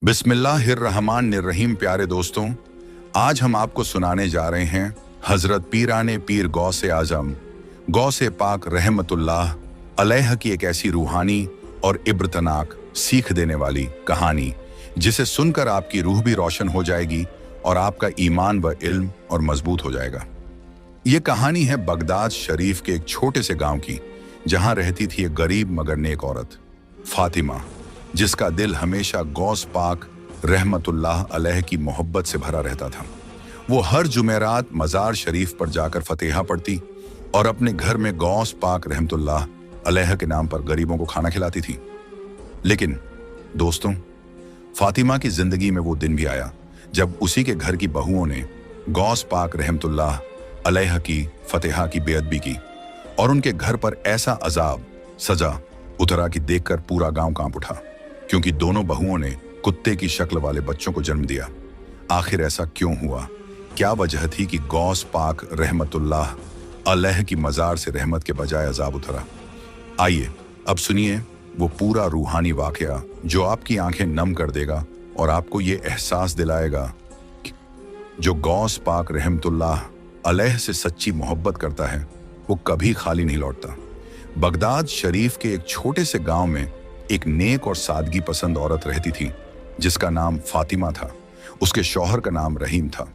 बिस्मिल्लाहिर्रहमानिर्रहीम। प्यारे दोस्तों, आज हम आपको सुनाने जा रहे हैं हजरत पीराने पीर गौसे आजम गौसे पाक रहमतुल्लाह अलैह की एक ऐसी रूहानी और इब्रतनाक सीख देने वाली कहानी जिसे सुनकर आपकी रूह भी रोशन हो जाएगी और आपका ईमान व इल्म और मजबूत हो जाएगा। ये कहानी है बगदाद शरीफ के एक छोटे से गांव की, जहां रहती थी एक गरीब मगर नेक औरत फातिमा, जिसका दिल हमेशा गौस पाक रहमतुल्लाह अलैह की मोहब्बत से भरा रहता था। वो हर जुमेरात मज़ार शरीफ पर जाकर फतेहा पढ़ती और अपने घर में गौस पाक रहमतुल्लाह अलैह के नाम पर गरीबों को खाना खिलाती थी। लेकिन दोस्तों, फातिमा की जिंदगी में वो दिन भी आया जब उसी के घर की बहुओं ने गौस पाक रहमतुल्लाह अलैह की फतेहा की बेअदबी की और उनके घर पर ऐसा अजाब सजा उतरा कि देखकर पूरा गांव कांप उठा, क्योंकि दोनों बहुओं ने कुत्ते की शक्ल वाले बच्चों को जन्म दिया। आखिर ऐसा क्यों हुआ? क्या वजह थी कि गौस पाक रहमतुल्लाह अलैह की मज़ार से रहमत के बजाय अजाब उतरा? आइए अब सुनिए वो पूरा रूहानी वाकया जो आपकी आंखें नम कर देगा और आपको ये एहसास दिलाएगा कि जो गौस पाक रहमतुल्लाह अलैह से सच्ची मोहब्बत करता है वो कभी खाली नहीं लौटता। बगदाद शरीफ के एक छोटे से गांव में एक नेक और सादगी पसंद औरत रहती थी जिसका नाम फातिमा था। उसके शौहर का नाम रहीम था।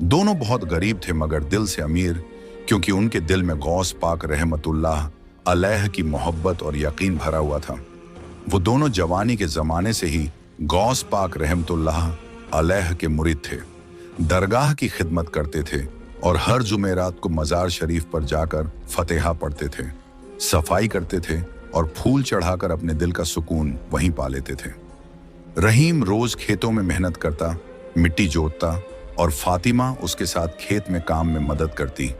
दोनों बहुत गरीब थे मगर दिल से अमीर, क्योंकि उनके दिल में गौस पाक रहमतुल्लाह अलैह की मोहब्बत और यकीन भरा हुआ था। वो दोनों जवानी के ज़माने से ही गौस पाक रहमतुल्लाह अलैह के मुरीद थे। दरगाह की खिदमत करते थे और हर जुमेरात को मज़ार शरीफ पर जाकर फतेहा पढ़ते थे, सफाई करते थे और फूल चढ़ाकर अपने दिल का सुकून वहीं पा लेते थे। रहीम रोज खेतों में मेहनत करता, मिट्टी जोतता और फातिमा उसके साथ खेत में काम में मदद करती।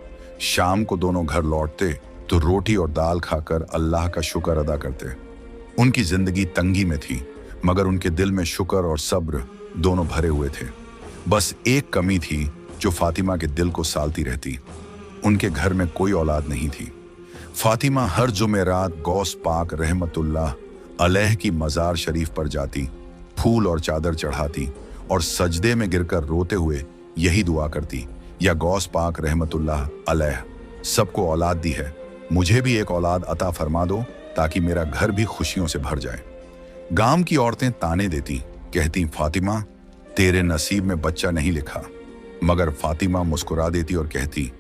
शाम को दोनों घर लौटते तो रोटी और दाल खाकर अल्लाह का शुक्र अदा करते। उनकी जिंदगी तंगी में थी मगर उनके दिल में शुक्र और सब्र दोनों भरे हुए थे। बस एक कमी थी जो फातिमा के दिल को सालती रहती। उनके घर में कोई औलाद नहीं थी। फातिमा हर जुमेरात गौस पाक रहमतुल्लाह अलैह की मज़ार शरीफ पर जाती, फूल और चादर चढ़ाती और सजदे में गिरकर रोते हुए यही दुआ करती, या गौस पाक रहमतुल्लाह अलैह, सबको औलाद दी है, मुझे भी एक औलाद अता फरमा दो ताकि मेरा घर भी खुशियों से भर जाए। गांव की औरतें ताने देती, कहती फातिमा तेरे नसीब में बच्चा नहीं लिखा, मगर फातिमा मुस्कुरा देती और कहती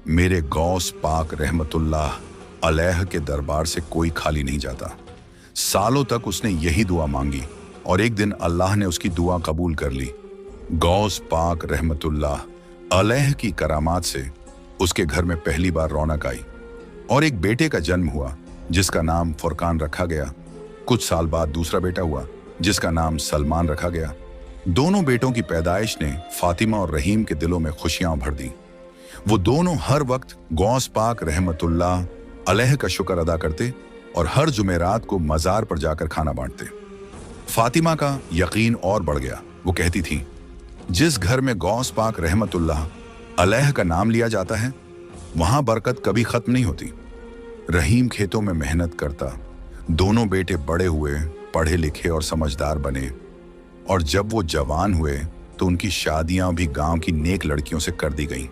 मेरे गौस पाक रहमतुल्लाह अलैह के दरबार से कोई खाली नहीं जाता। सालों तक उसने यही दुआ मांगी और एक दिन अल्लाह ने उसकी दुआ कबूल कर ली। गौस पाक रहमतुल्लाह अलैह की करामात से उसके घर में पहली बार रौनक आई और एक बेटे का जन्म हुआ जिसका नाम फुरकान रखा गया। कुछ साल बाद दूसरा बेटा हुआ जिसका नाम सलमान रखा गया। दोनों बेटों की पैदाइश ने फातिमा और रहीम के दिलों में खुशियां भर दी। वो दोनों हर वक्त गौस पाक रहमतुल्लाह अलैह का शुक्र अदा करते और हर जुमेरात को मज़ार पर जाकर खाना बांटते। फातिमा का यकीन और बढ़ गया। वो कहती थी जिस घर में गौस पाक रहमतुल्लाह अलैह का नाम लिया जाता है वहां बरकत कभी खत्म नहीं होती। रहीम खेतों में मेहनत करता, दोनों बेटे बड़े हुए, पढ़े लिखे और समझदार बने और जब वो जवान हुए तो उनकी शादियां भी गांव की नेक लड़कियों से कर दी गईं।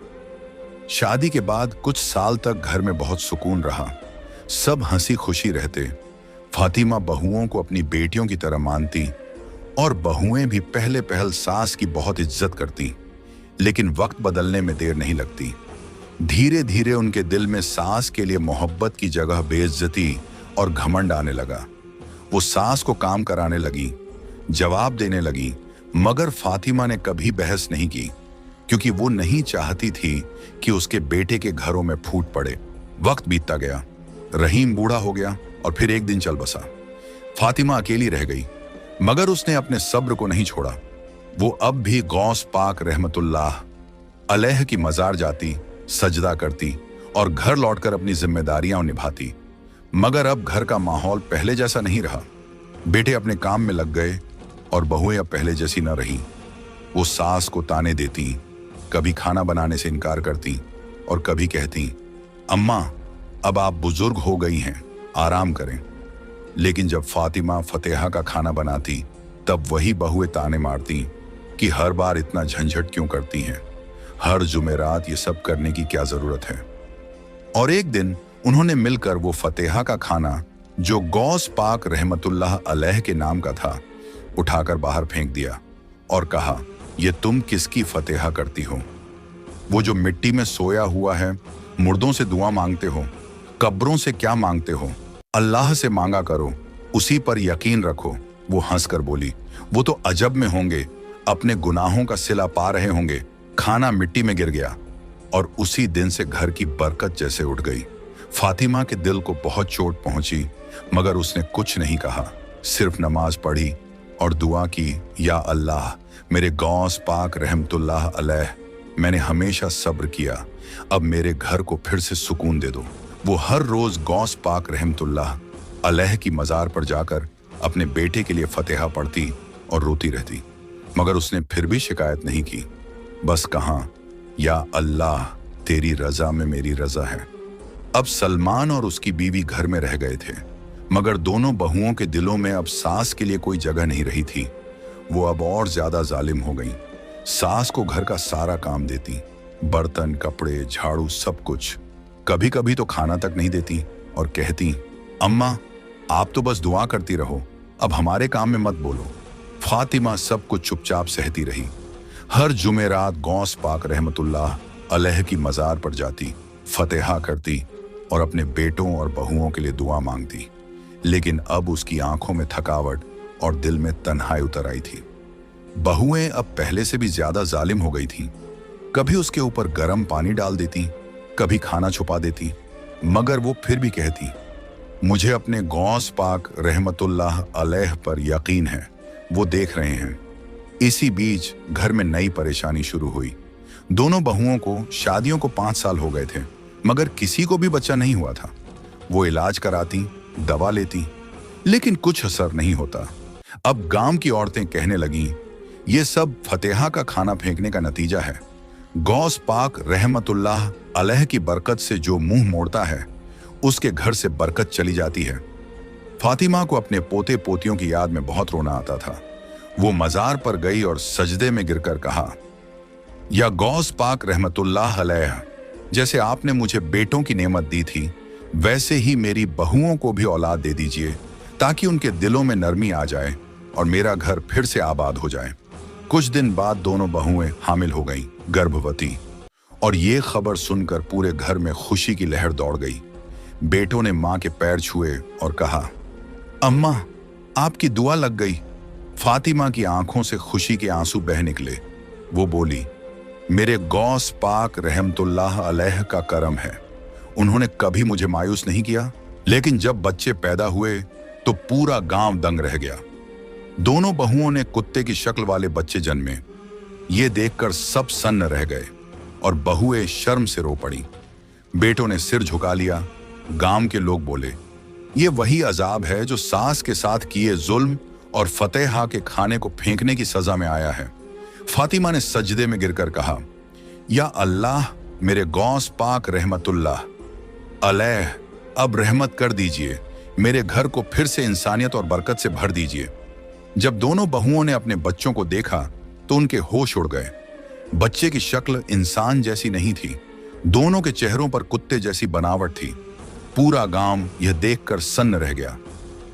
शादी के बाद कुछ साल तक घर में बहुत सुकून रहा, सब हंसी खुशी रहते। फातिमा बहुओं को अपनी बेटियों की तरह मानती और बहुएं भी पहले पहल सास की बहुत इज्जत करती। लेकिन वक्त बदलने में देर नहीं लगती। धीरे धीरे उनके दिल में सास के लिए मोहब्बत की जगह बेइज्जती और घमंड आने लगा। वो सास को काम कराने लगी, जवाब देने लगी, मगर फातिमा ने कभी बहस नहीं की, क्योंकि वो नहीं चाहती थी कि उसके बेटे के घरों में फूट पड़े। वक्त बीतता गया, रहीम बूढ़ा हो गया और फिर एक दिन चल बसा। फातिमा अकेली रह गई, मगर उसने अपने सब्र को नहीं छोड़ा। वो अब भी गौस पाक रहमतुल्लाह अलैह की मज़ार जाती, सजदा करती और घर लौटकर अपनी जिम्मेदारियां निभाती। मगर अब घर का माहौल पहले जैसा नहीं रहा। बेटे अपने काम में लग गए और बहुएं अब पहले जैसी न रही। वो सास को ताने देती, कभी खाना बनाने से इनकार करती और कभी कहती अम्मा अब आप बुजुर्ग हो गई हैं, आराम करें। लेकिन जब फातिमा फतेहा का खाना बनाती तब वही बहुएं ताने मारती कि हर बार इतना झंझट क्यों करती हैं, हर जुमेरात ये सब करने की क्या जरूरत है। और एक दिन उन्होंने मिलकर वो फतेहा का खाना, जो गौस पाक रहमतुल्लाह अलैह के नाम का था, उठाकर बाहर फेंक दिया और कहा, ये तुम किसकी फतेहा करती हो? वो जो मिट्टी में सोया हुआ है, मुर्दों से दुआ मांगते हो, कब्रों से क्या मांगते हो? अल्लाह से मांगा करो, उसी पर यकीन रखो। वो हंसकर बोली, वो तो अजब में होंगे, अपने गुनाहों का सिला पा रहे होंगे। खाना मिट्टी में गिर गया और उसी दिन से घर की बरकत जैसे उठ गई। फातिमा के दिल को बहुत चोट पहुंची, मगर उसने कुछ नहीं कहा, सिर्फ नमाज पढ़ी और दुआ की, या अल्लाह, मेरे गौस पाक रहमतुल्लाह अलैह, मैंने हमेशा सब्र किया, अब मेरे घर को फिर से सुकून दे दो। वो हर रोज गौस पाक रहमतुल्लाह अलैह की मज़ार पर जाकर अपने बेटे के लिए फतेहा पढ़ती और रोती रहती, मगर उसने फिर भी शिकायत नहीं की। बस कहा, या अल्लाह, तेरी रजा में मेरी रजा है। अब सलमान और उसकी बीवी घर में रह गए थे, मगर दोनों बहुओं के दिलों में अब सास के लिए कोई जगह नहीं रही थी। वो अब और ज्यादा जालिम हो गई। सास को घर का सारा काम देती, बर्तन, कपड़े, झाड़ू, सब कुछ। कभी कभी तो खाना तक नहीं देती और कहती, अम्मा, आप तो बस दुआ करती रहो, अब हमारे काम में मत बोलो। फातिमा सब कुछ चुपचाप सहती रही। हर जुमेरात गौस पाक रहमतुल्लाह अलैह की मज़ार पर जाती, फतेहा करती और अपने बेटों और बहुओं के लिए दुआ मांगती। लेकिन अब उसकी आंखों में थकावट और दिल में तन्हाई उतर आई थी। बहुएं अब पहले से भी ज्यादा जालिम हो गई थीं। कभी उसके ऊपर गर्म पानी डाल देती, कभी खाना छुपा देती, मगर वो फिर भी कहती, मुझे अपने गौस पाक रहमतुल्लाह अलैह पर यकीन है, वो देख रहे हैं। इसी बीच घर में नई परेशानी शुरू हुई। दोनों बहुओं को शादियों को 5 साल हो गए थे, मगर किसी को भी बच्चा नहीं हुआ था। वो इलाज कराती, दवा लेती, लेकिन कुछ असर नहीं होता। अब गांव की औरतें कहने लगीं, ये सब फतेहा का खाना फेंकने का नतीजा है। गौस पाक रहमतुल्लाह अलैह की बरकत से जो मुंह मोड़ता है, उसके घर से बरकत चली जाती है। फातिमा को अपने पोते पोतियों की याद में बहुत रोना आता था। वो मज़ार पर गई और सजदे में गिरकर कहा, या गौस पाक रहमतुल्लाह अलैह, जैसे आपने मुझे बेटों की नेमत दी थी, वैसे ही मेरी बहुओं को भी औलाद दे दीजिए, ताकि उनके दिलों में नरमी आ जाए और मेरा घर फिर से आबाद हो जाए। कुछ दिन बाद दोनों बहुएं हामिल हो गईं, गर्भवती, और ये खबर सुनकर पूरे घर में खुशी की लहर दौड़ गई। बेटों ने मां के पैर छुए और कहा, अम्मा, आपकी दुआ लग गई। फातिमा की आंखों से खुशी के आंसू बह निकले। वो बोली, मेरे गौस पाक रहमतुल्लाह अलैह का करम है, उन्होंने कभी मुझे मायूस नहीं किया। लेकिन जब बच्चे पैदा हुए तो पूरा गांव दंग रह गया। दोनों बहुओं ने कुत्ते की शक्ल वाले बच्चे जन्मे। ये देखकर सब सन्न रह गए और बहुएं शर्म से रो पड़ी। बेटों ने सिर झुका लिया। गांव के लोग बोले, ये वही अजाब है जो सास के साथ किए जुल्म और फतेहा के खाने को फेंकने की सजा में आया है। फातिमा ने सजदे में गिरकर कहा, या अल्लाह, मेरे गौस पाक रहमतुल्लाह अलैह, अब रहमत कर दीजिए, मेरे घर को फिर से इंसानियत और बरकत से भर दीजिए। जब दोनों बहुओं ने अपने बच्चों को देखा तो उनके होश उड़ गए। बच्चे की शक्ल इंसान जैसी नहीं थी, दोनों के चेहरों पर कुत्ते जैसी बनावट थी। पूरा गांव यह देखकर सन्न रह गया।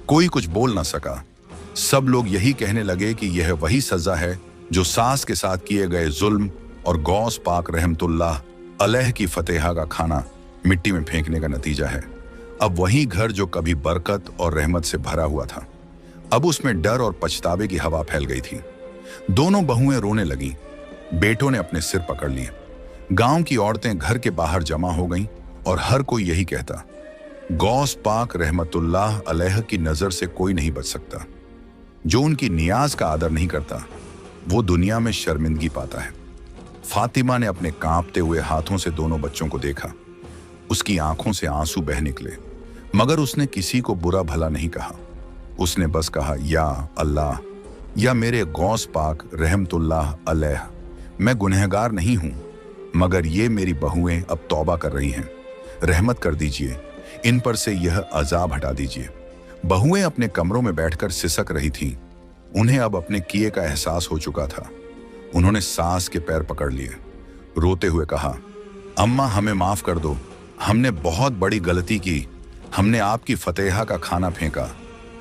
कोई कुछ बोल ना सका। सब लोग यही कहने लगे कि यह वही सजा है जो सास के साथ किए गए जुल्म और गौस पाक रहमतुल्लाह अलैह की फतेहा का खाना मिट्टी में फेंकने का नतीजा है। अब वही घर जो कभी बरकत और रहमत से भरा हुआ था, अब उसमें डर और पछतावे की हवा फैल गई थी। दोनों बहुएं रोने लगीं। बेटों ने अपने सिर पकड़ लिए। गांव की औरतें घर के बाहर जमा हो गईं और हर कोई यही कहता, गौस पाक रहमतुल्लाह अलैह की नजर से कोई नहीं बच सकता। जो उनकी नियाज का आदर नहीं करता, वो दुनिया में शर्मिंदगी पाता है। फातिमा ने अपने कांपते हुए हाथों से दोनों बच्चों को देखा। उसकी आंखों से आंसू बह निकले, मगर उसने किसी को बुरा भला नहीं कहा। उसने बस कहा, या अल्लाह, या मेरे गौस पाक रहमतुल्लाह अलैह, मैं गुनहगार नहीं हूं, मगर ये मेरी बहुएं अब तौबा कर रही हैं। रहमत कर दीजिए, इन पर से यह अजाब हटा दीजिए। बहुएं अपने कमरों में बैठकर सिसक रही थीं। उन्हें अब अपने किए का एहसास हो चुका था। उन्होंने सास के पैर पकड़ लिए, रोते हुए कहा, अम्मा हमें माफ कर दो, हमने बहुत बड़ी गलती की। हमने आपकी फतेहा का खाना फेंका,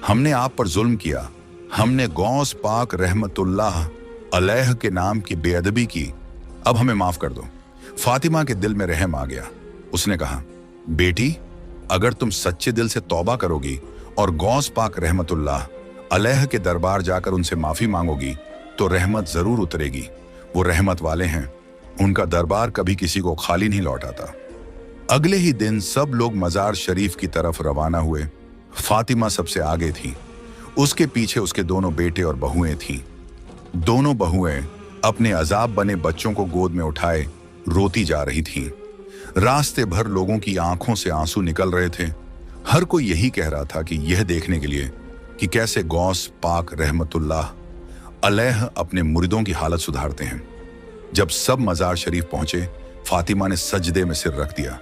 हमने आप पर जुल्म किया, हमने गौस पाक रहमतुल्लाह अलैह के नाम की बेअदबी की, अब हमें माफ कर दो। फातिमा के दिल में रहम आ गया। उसने कहा, बेटी, अगर तुम सच्चे दिल से तौबा करोगी और गौस पाक रहमतुल्लाह अलैह के दरबार जाकर उनसे माफी मांगोगी तो रहमत जरूर उतरेगी। वो रहमत वाले हैं, उनका दरबार कभी किसी को खाली नहीं लौटाता। अगले ही दिन सब लोग मजार शरीफ की तरफ रवाना हुए। फातिमा सबसे आगे थी, उसके पीछे उसके दोनों बेटे और बहुएं थीं। दोनों बहुएं अपने अजाब बने बच्चों को गोद में उठाए रोती जा रही थीं। रास्ते भर लोगों की आंखों से आंसू निकल रहे थे। हर कोई यही कह रहा था कि यह देखने के लिए कि कैसे गौस पाक रहमतुल्लाह अलैह अपने मुरीदों की हालत सुधारते हैं। जब सब मजार शरीफ पहुंचे, फातिमा ने सजदे में सिर रख दिया।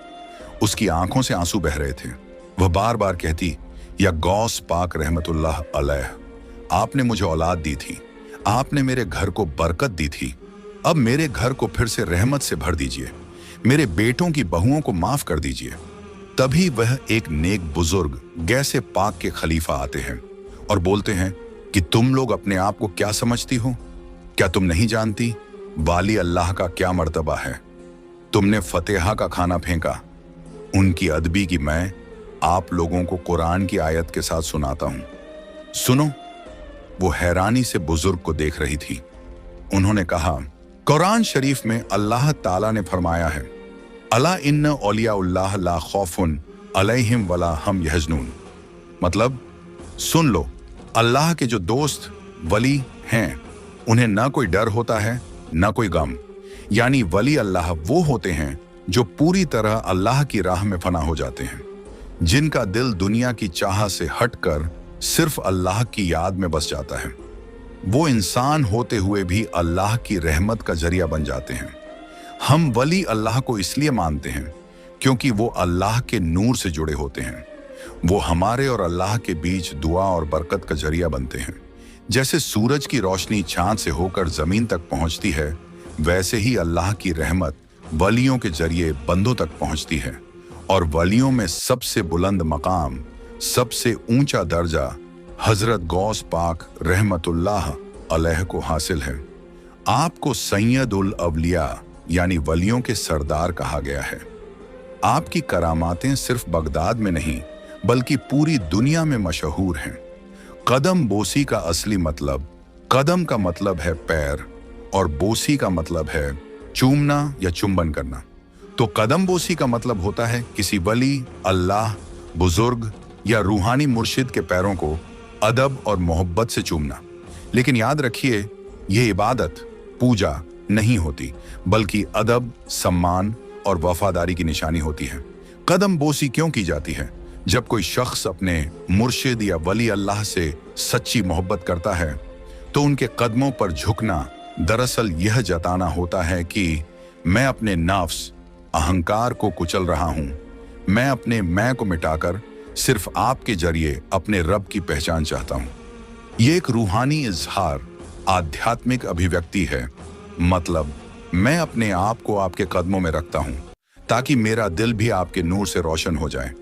उसकी आंखों से आंसू बह रहे थे। वह बार बार कहती, या गौस पाक रहमतुल्लाह अलैह, आपने मुझे औलाद दी थी, आपने मेरे घर को बरकत दी थी, अब मेरे घर को फिर से रहमत से भर दीजिए, मेरे बेटों की बहुओं को माफ कर दीजिए। तभी वह एक नेक बुजुर्ग गैसे पाक के खलीफा आते हैं और बोलते हैं कि तुम लोग अपने आप को क्या समझती हो? क्या तुम नहीं जानती वाली अल्लाह का क्या मर्तबा है? तुमने फतेहा का खाना फेंका। उनकी अदबी की मैं आप लोगों को कुरान की आयत के साथ सुनाता हूं, सुनो। वो हैरानी से बुजुर्ग को देख रही थी। उन्होंने कहा, कुरान शरीफ में अल्लाह ताला ने फरमाया है, अला इन्न औलियाउल्लाह ला खौफुन अलैहिम वला हम यहज़नून। मतलब, सुन लो, अल्लाह के जो दोस्त वली हैं उन्हें ना कोई डर होता है ना कोई गम। यानी वली अल्लाह वो होते हैं जो पूरी तरह अल्लाह की राह में फना हो जाते हैं, जिनका दिल दुनिया की चाह से हटकर सिर्फ अल्लाह की याद में बस जाता है। वो इंसान होते हुए भी अल्लाह की रहमत का जरिया बन जाते हैं। हम वली अल्लाह को इसलिए मानते हैं क्योंकि वो अल्लाह के नूर से जुड़े होते हैं। वो हमारे और अल्लाह के बीच दुआ और बरकत का जरिया बनते हैं। जैसे सूरज की रोशनी चांद से होकर जमीन तक पहुंचती है, वैसे ही अल्लाह की रहमत वलियों के जरिए बंदों तक पहुंचती है। और वलियों में सबसे बुलंद मकाम, सबसे ऊंचा दर्जा हजरत गौस पाक रहमतुल्लाह अलैह को हासिल है। आपको सैयदुल अवलिया यानी वलियों के सरदार कहा गया है। आपकी करामातें सिर्फ बगदाद में नहीं बल्कि पूरी दुनिया में मशहूर हैं। कदम बोसी का असली मतलब, कदम का मतलब है पैर और बोसी का मतलब है चूमना या चुंबन करना। तो कदम बोसी का मतलब होता है किसी वली, अल्लाह, बुजुर्ग या रूहानी मुर्शिद के पैरों को अदब और मोहब्बत से चूमना। लेकिन याद रखिए, ये इबादत, पूजा नहीं होती बल्कि अदब, सम्मान और वफादारी की निशानी होती है। कदम बोसी क्यों की जाती है? जब कोई शख्स अपने मुर्शिद या वली अल्लाह से सच्ची मोहब्बत करता है तो उनके कदमों पर झुकना दरअसल यह जताना होता है कि मैं अपने नफ्स, अहंकार को कुचल रहा हूं। मैं अपने मैं को मिटाकर सिर्फ आपके जरिए अपने रब की पहचान चाहता हूं। ये एक रूहानी इजहार, आध्यात्मिक अभिव्यक्ति है। मतलब, मैं अपने आप को आपके कदमों में रखता हूं ताकि मेरा दिल भी आपके नूर से रोशन हो जाए।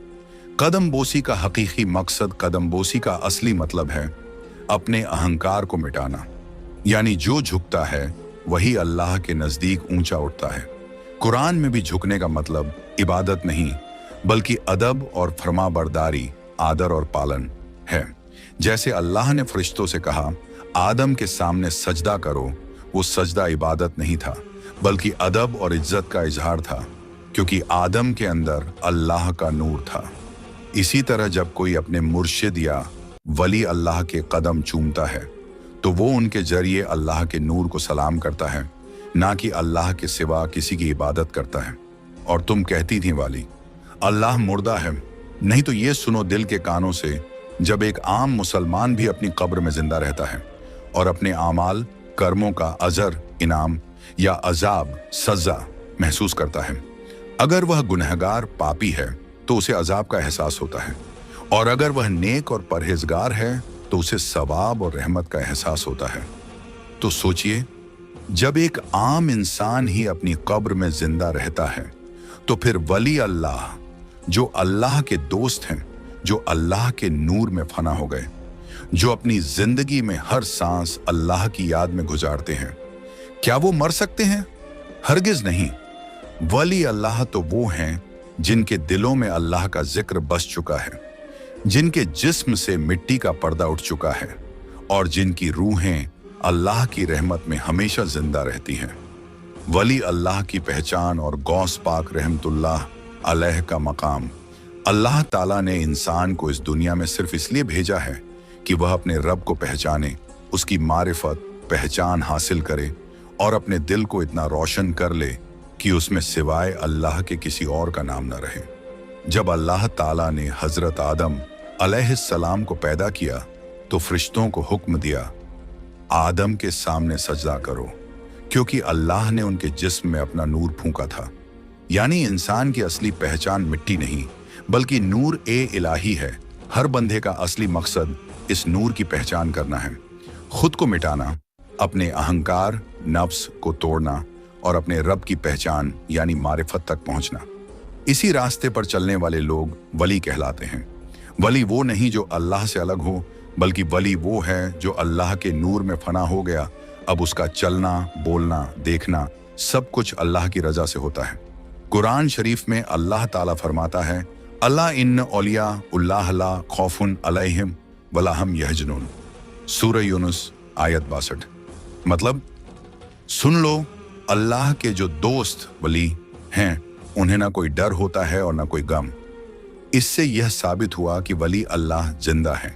कदम बोसी का हकीकी मकसद, कदम बोसी का असली मतलब है अपने अहंकार को मिटाना। यानी जो झुकता है वही अल्लाह के नजदीक ऊंचा उठता है। कुरान में भी झुकने का मतलब इबादत नहीं बल्कि अदब और फरमाबरदारी, आदर और पालन है। जैसे अल्लाह ने फरिश्तों से कहा, आदम के सामने सजदा करो, वो सजदा इबादत नहीं था बल्कि अदब और इज्जत का इजहार था, क्योंकि आदम के अंदर अल्लाह का नूर था। इसी तरह जब कोई अपने मुर्शिद या वली अल्लाह के कदम चूमता है तो वो उनके जरिए अल्लाह के नूर को सलाम करता है, ना कि अल्लाह के सिवा किसी की इबादत करता है। और तुम कहती थी वाली, अल्लाह मुर्दा है। नहीं तो ये सुनो दिल के कानों से, जब एक आम मुसलमान भी अपनी कब्र में जिंदा रहता है और अपने आमाल, कर्मों का अजर, इनाम या अजाब, सजा महसूस करता है। अगर वह गुनहगार, पापी है तो उसे अजाब का एहसास होता है, और अगर वह नेक और परहेजगार है तो उसे सवाब और रहमत का एहसास होता है। तो सोचिए, जब एक आम इंसान ही अपनी कब्र में जिंदा रहता है, तो फिर वली अल्लाह, जो अल्लाह के दोस्त हैं, जो अल्लाह के नूर में फना हो गए, जो अपनी जिंदगी में हर सांस अल्लाह की याद में गुजारते हैं, क्या वो मर सकते हैं? हरगिज नहीं। वली अल्लाह तो वो हैं जिनके दिलों में अल्लाह का जिक्र बस चुका है, जिनके जिस्म से मिट्टी का पर्दा उठ चुका है और जिनकी रूहें अल्लाह की रहमत में हमेशा जिंदा रहती हैं। वली अल्लाह की पहचान और गौस पाक रहमतुल्लाह अलैह का मकाम। अल्लाह ताला ने इंसान को इस दुनिया में सिर्फ इसलिए भेजा है कि वह अपने रब को पहचाने, उसकी मारिफत पहचान हासिल करे और अपने दिल को इतना रोशन कर ले कि उसमें सिवाय अल्लाह के किसी और का नाम न रहे। जब अल्लाह ताला ने हजरत आदम अलैहिस्सलाम को पैदा किया तो फरिश्तों को हुक्म दिया, आदम के सामने सजदा करो, क्योंकि अल्लाह ने उनके जिस्म में अपना नूर फूंका था। यानी इंसान की असली पहचान मिट्टी नहीं बल्कि नूर ए इलाही है। हर बंदे का असली मकसद इस नूर की पहचान करना है, खुद को मिटाना, अपने अहंकार नफ्स को तोड़ना और अपने रब की पहचान यानी मारिफत तक पहुंचना। इसी रास्ते पर चलने वाले लोग वली कहलाते हैं। वली वो नहीं जो अल्लाह से अलग हो, बल्कि वली वो है जो अल्लाह के नूर में फना हो गया। अब उसका चलना, बोलना, देखना सब कुछ अल्लाह की रजा से होता है। कुरान शरीफ में अल्लाह ताला फरमाता है, अल्लाह इन्न औलिया उल्लाह ला खौफुन अलैहिम वला हम यहजनून। सूरह यूनुस आयत 62। मतलब सुन लो, अल्लाह के जो दोस्त वली हैं उन्हें ना कोई डर होता है और ना कोई गम। इससे यह साबित हुआ कि वली अल्लाह जिंदा है,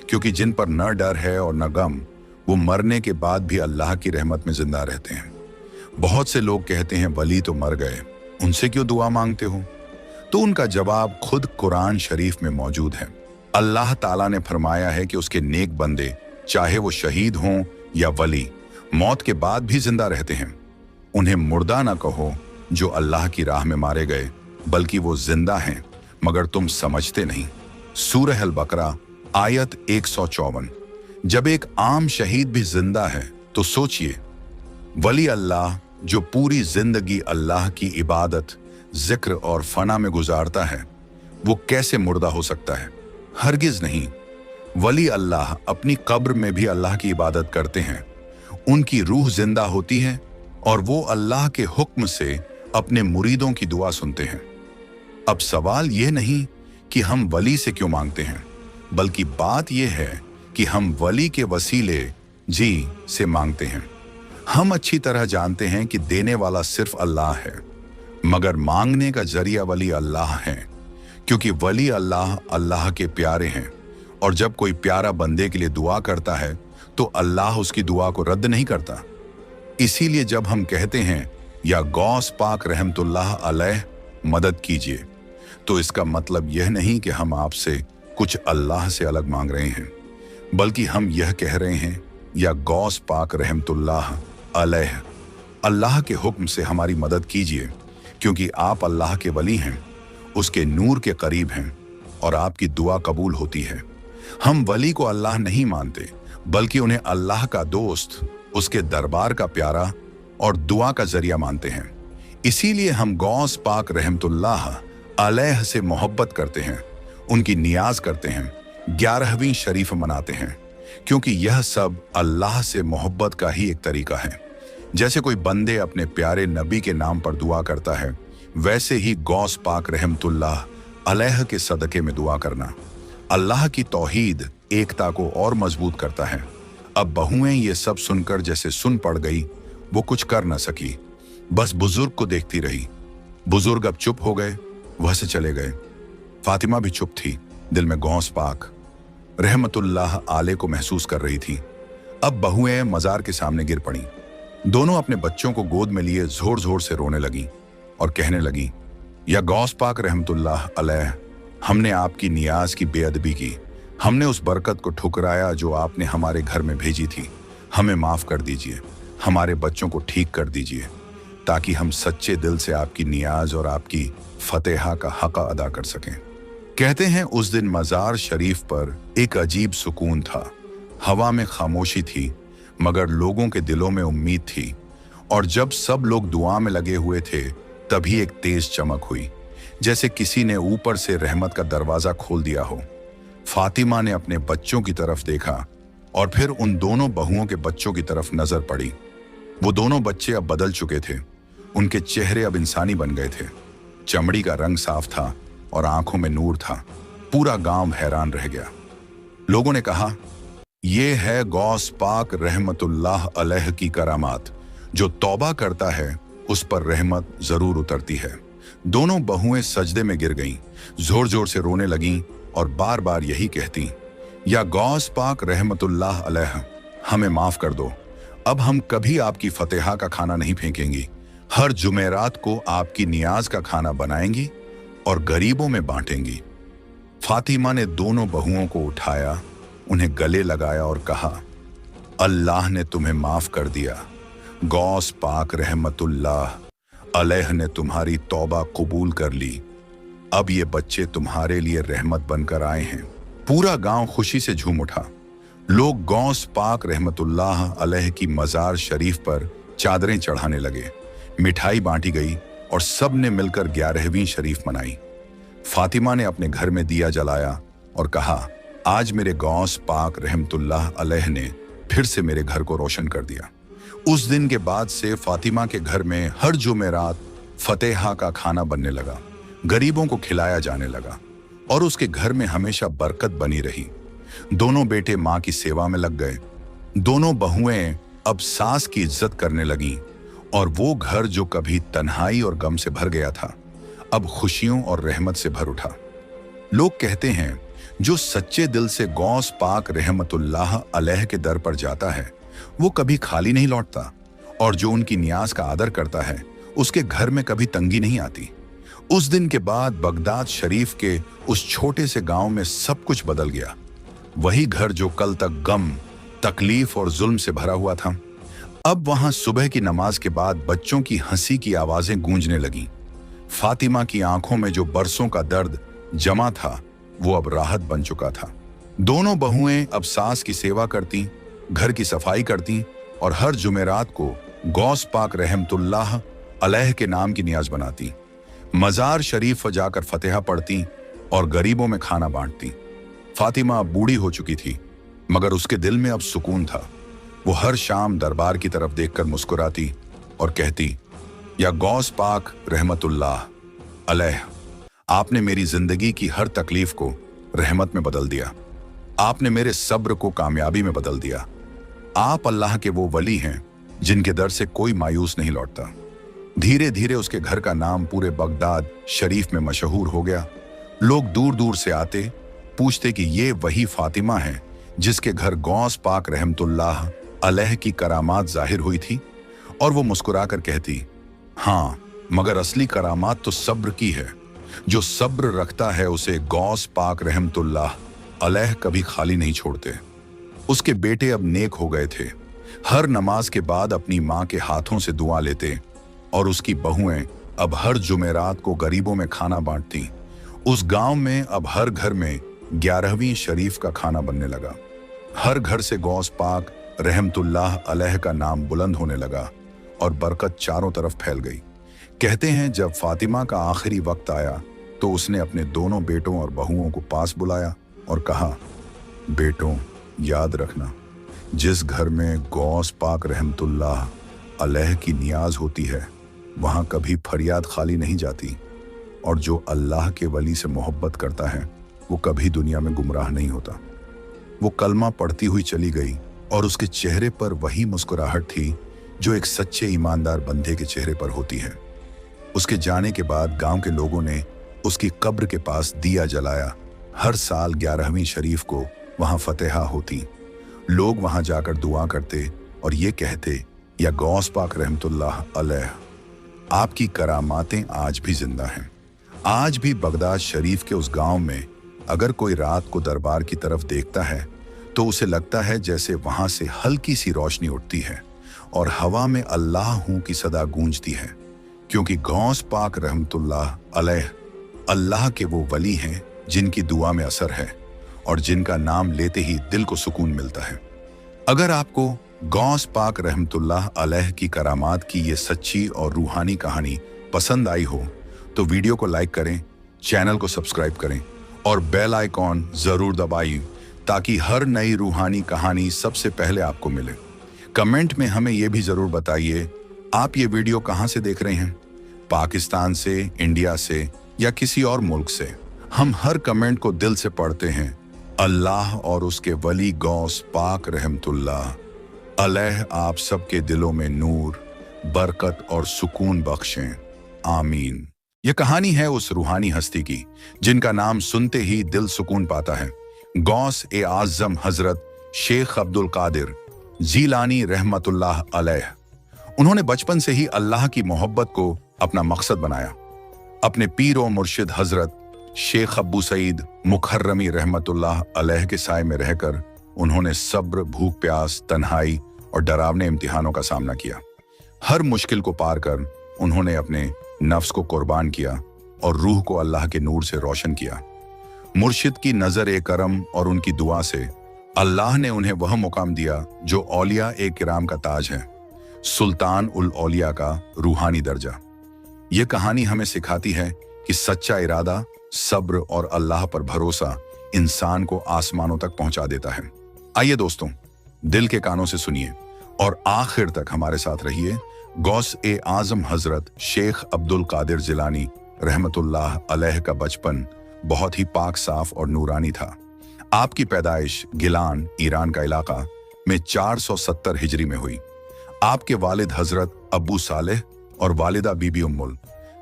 क्योंकि जिन पर न डर है और न गम, वो मरने के बाद भी अल्लाह की रहमत में जिंदा रहते हैं। बहुत से लोग कहते हैं वली तो मर गए, उनसे क्यों दुआ मांगते हो? तो उनका जवाब खुद कुरान शरीफ में मौजूद है। अल्लाह ताला ने फरमाया है कि उसके नेक बंदे, चाहे वो शहीद हों या वली, मौत के बाद भी जिंदा रहते हैं। उन्हें मुर्दा ना कहो जो अल्लाह की राह में मारे गए, बल्कि वो जिंदा हैं, मगर तुम समझते नहीं। सूरह अल बकरा आयत 154। जब एक आम शहीद भी जिंदा है तो सोचिए, वली अल्लाह जो पूरी जिंदगी अल्लाह की इबादत, जिक्र और फना में गुजारता है, वो कैसे मुर्दा हो सकता है? हरगिज नहीं। वली अल्लाह अपनी कब्र में भी अल्लाह की इबादत करते हैं, उनकी रूह जिंदा होती है और वो अल्लाह के हुक्म से अपने मुरीदों की दुआ सुनते हैं। अब सवाल यह नहीं कि हम वली से क्यों मांगते हैं, बल्कि बात यह है कि हम वली के वसीले जी से मांगते हैं। हम अच्छी तरह जानते हैं कि देने वाला सिर्फ अल्लाह है, मगर मांगने का जरिया वली अल्लाह है, क्योंकि वली अल्लाह अल्लाह के प्यारे हैं और जब कोई प्यारा बंदे के लिए दुआ करता है तो अल्लाह उसकी दुआ को रद्द नहीं करता। इसीलिए जब हम कहते हैं या गौस पाक रहमतुल्लाह अलैह मदद कीजिए, तो इसका मतलब यह नहीं कि हम आपसे कुछ अल्लाह से अलग मांग रहे हैं, बल्कि हम यह कह रहे हैं या गौस पाक रहमतुल्लाह अलैह, अल्लाह के हुक्म से हमारी मदद कीजिए, क्योंकि आप अल्लाह के वली हैं, उसके नूर के करीब हैं और आपकी दुआ कबूल होती है। हम वली को अल्लाह नहीं मानते, बल्कि उन्हें अल्लाह का दोस्त, उसके दरबार का प्यारा और दुआ का जरिया मानते हैं। इसीलिए हम गौस पाक रहमतुल्लाह अलैह से मोहब्बत करते हैं, उनकी नियाज करते हैं, 11वीं शरीफ मनाते हैं, क्योंकि यह सब अल्लाह से मोहब्बत का ही एक तरीका है। जैसे कोई बंदे अपने प्यारे नबी के नाम पर दुआ करता है, वैसे ही गौस पाक रहमतुल्लाह अलैह के सदके में दुआ करना अल्लाह की तौहीद, एकता को और मजबूत करता है। अब बहुएं ये सब सुनकर जैसे सुन पड़ गई, वो कुछ कर न सकी, बस बुजुर्ग को देखती रही। बुजुर्ग अब चुप हो गए, वह से चले गए। फातिमा भी चुप थी, दिल में गौस पाक रहमतुल्लाह आले को महसूस कर रही थी। अब बहुएं मजार के सामने गिर पड़ी। दोनों अपने बच्चों को गोद में लिए जोर जोर से रोने लगी और कहने लगी, या गौस पाक रहमतुल्लाह अलैह, हमने आपकी नियाज की बेअदबी की, हमने उस बरकत को ठुकराया जो आपने हमारे घर में भेजी थी। हमें माफ कर दीजिए, हमारे बच्चों को ठीक कर दीजिए, ताकि हम सच्चे दिल से आपकी नियाज और आपकी फतेहा का हक अदा कर सकें। कहते हैं उस दिन मजार शरीफ पर एक अजीब सुकून था। हवा में खामोशी थी, मगर लोगों के दिलों में उम्मीद थी। और जब सब लोग दुआ में लगे हुए थे, तभी एक तेज चमक हुई, जैसे किसी ने ऊपर से रहमत का दरवाजा खोल दिया हो। फातिमा ने अपने बच्चों की तरफ देखा और फिर उन दोनों बहुओं के बच्चों की तरफ नजर पड़ी। वो दोनों बच्चे अब बदल चुके थे। उनके चेहरे अब इंसानी बन गए थे। चमड़ी का रंग साफ था और आंखों में नूर था। पूरा गांव हैरान रह गया। लोगों ने कहा, ये है गौस पाक रहमतुल्लाह अलैह की करामात। जो तौबा करता है उस पर रहमत जरूर उतरती है। दोनों बहुएं सजदे में गिर गईं, जोर जोर से रोने लगीं और बार बार यही कहती, या गौस पाक रहमतुल्लाह अलैह, हमें माफ कर दो। अब हम कभी आपकी फतेहा का खाना नहीं फेंकेंगी। हर जुमेरात को आपकी नियाज का खाना बनाएंगी और गरीबों में बांटेंगी। फातिमा ने दोनों बहुओं को उठाया, उन्हें गले लगाया और कहा, अल्लाह ने तुम्हें माफ कर दिया। गौस पाक रहमतुल्लाह अलैह ने तुम्हारी तौबा कबूल कर ली। अब ये बच्चे तुम्हारे लिए रहमत बनकर आए हैं। पूरा गांव खुशी से झूम उठा। लोग गौस पाक रहमतुल्लाह अलैह की मजार शरीफ पर चादरें चढ़ाने लगे। मिठाई बांटी गई और सब ने मिलकर 11वीं शरीफ मनाई। फातिमा ने अपने घर में दिया जलाया और कहा, आज मेरे गौस पाक रहमतुल्लाह अलैह ने फिर से मेरे घर को रोशन कर दिया। उस दिन के बाद से फातिमा के घर में हर जुमेरात फतेहा का खाना बनने लगा, गरीबों को खिलाया जाने लगा और उसके घर में हमेशा बरकत बनी रही। दोनों बेटे माँ की सेवा में लग गए। दोनों बहुएं अब सास की इज्जत करने लगीं और वो घर जो कभी तन्हाई और गम से भर गया था, अब खुशियों और रहमत से भर उठा। लोग कहते हैं, जो सच्चे दिल से गौस पाक रहमतुल्लाह अलैह के दर पर जाता है वो कभी खाली नहीं लौटता, और जो उनकी नियाज का आदर करता है उसके घर में कभी तंगी नहीं आती। उस दिन के बाद बगदाद शरीफ के उस छोटे से गांव में सब कुछ बदल गया। वही घर जो कल तक गम, तकलीफ और जुल्म से भरा हुआ था, अब वहां सुबह की नमाज के बाद बच्चों की हंसी की आवाजें गूंजने लगीं। फातिमा की आंखों में जो बरसों का दर्द जमा था वो अब राहत बन चुका था। दोनों बहुएं अब सास की सेवा करती, घर की सफाई करती और हर जुमेरात को गौस पाक रहमतुल्लाह अलैह के नाम की नियाज बनाती। मजार शरीफ जाकर फतेहा पढ़ती और गरीबों में खाना बांटती। फातिमा अब बूढ़ी हो चुकी थी, मगर उसके दिल में अब सुकून था। वो हर शाम दरबार की तरफ देखकर मुस्कुराती और कहती, या गौस पाक रहमतुल्लाह अलैह, आपने मेरी जिंदगी की हर तकलीफ को रहमत में बदल दिया। आपने मेरे सब्र को कामयाबी में बदल दिया। आप अल्लाह के वो वली हैं जिनके दर से कोई मायूस नहीं लौटता। धीरे धीरे उसके घर का नाम पूरे बगदाद शरीफ में मशहूर हो गया। लोग दूर दूर से आते, पूछते कि ये वही फातिमा है जिसके घर गौस पाक रहमतुल्लाह अलैह की करामात जाहिर हुई थी। और वो मुस्कुराकर कहती, हाँ, मगर असली करामात तो सब्र की है। जो सब्र रखता है उसे गौस पाक रहमतुल्लाह अलैह कभी खाली नहीं छोड़ते। उसके बेटे अब नेक हो गए थे। हर नमाज के बाद अपनी माँ के हाथों से दुआ लेते और उसकी बहुएं अब हर जुमेरात को गरीबों में खाना बांटती। उस गांव में अब हर घर में 11वीं शरीफ का खाना बनने लगा। हर घर से गौस पाक रहमतुल्लाह अलैह का नाम बुलंद होने लगा और बरकत चारों तरफ फैल गई। कहते हैं, जब फातिमा का आखिरी वक्त आया तो उसने अपने दोनों बेटों और बहुओं को पास बुलाया और कहा, बेटों, याद रखना, जिस घर में गौस पाक रहमतुल्लाह अलैह की नियाज होती है वहां कभी फरियाद खाली नहीं जाती, और जो अल्लाह के वली से मोहब्बत करता है वो कभी दुनिया में गुमराह नहीं होता। वो कलमा पढ़ती हुई चली गई और उसके चेहरे पर वही मुस्कुराहट थी जो एक सच्चे ईमानदार बंदे के चेहरे पर होती है। उसके जाने के बाद गांव के लोगों ने उसकी कब्र के पास दिया जलाया। हर साल 11वीं शरीफ को वहां फतेहा होती। लोग वहां जाकर दुआ करते और ये कहते, या गौस पाक रहमतुल्लाह अलैह, आपकी करामातें आज भी जिंदा हैं। आज भी बगदाद शरीफ के उस गांव में अगर कोई रात को दरबार की तरफ देखता है तो उसे लगता है जैसे वहां से हल्की सी रोशनी उठती है और हवा में अल्लाह हूं की सदा गूंजती है, क्योंकि गौस पाक रहमतुल्लाह अलैह अल्लाह के वो वली हैं जिनकी दुआ में असर है और जिनका नाम लेते ही दिल को सुकून मिलता है। अगर आपको गौस पाक रहमतुल्लाह अलैह की करामात की ये सच्ची और रूहानी कहानी पसंद आई हो तो वीडियो को लाइक करें, चैनल को सब्सक्राइब करें और बेल आइकॉन जरूर दबाइए ताकि हर नई रूहानी कहानी सबसे पहले आपको मिले। कमेंट में हमें ये भी जरूर बताइए आप ये वीडियो कहाँ से देख रहे हैं, पाकिस्तान से, इंडिया से या किसी और मुल्क से। हम हर कमेंट को दिल से पढ़ते हैं। अल्लाह और उसके वली गौस पाक रहमतुल्लाह अलैह आप सबके दिलों में नूर, बरकत और सुकून बख्शें, आमीन। यह कहानी है उस रूहानी हस्ती की जिनका नाम सुनते ही दिल सुकून पाता है। गौस ए आज़म हजरत शेख अब्दुल कादिर जीलानी रहमतुल्लाह अलैह। उन्होंने बचपन से ही अल्लाह की मोहब्बत को अपना मकसद बनाया। अपने पीर और मुर्शिद हजरत शेख अब्बू सईद मुखर्रमी रहमतुल्लाह अलैह के साए में रहकर उन्होंने सब्र, भूख प्यास, तन्हाई और डरावने इम्तिहानों का सामना किया। हर मुश्किल को पार कर उन्होंने अपने नफ्स को कुर्बान किया और रूह को अल्लाह के नूर से रोशन किया। मुर्शिद की नजर करम और उनकी दुआ से अल्लाह ने उन्हें वह मुकाम दिया जो औलिया ए किराम का ताज है, सुल्तान उल औलिया का रूहानी दर्जा। ये कहानी हमें सिखाती है कि सच्चा इरादा, सब्र और अल्लाह पर भरोसा इंसान को आसमानों तक पहुंचा देता है। आइए दोस्तों, दिल के कानों से सुनिए और आखिर तक हमारे साथ रहिए। गौस ए आज़म हजरत शेख अब्दुल कादिर जिलानी रहमतुल्लाह अलैह का बचपन बहुत ही पाक, साफ और नूरानी था। आपकी पैदाइश गिलान, ईरान का इलाका में 470 हिजरी में हुई। आपके वालिद हजरत अब्बू सालेह और वालिदा बीबी उम्मुल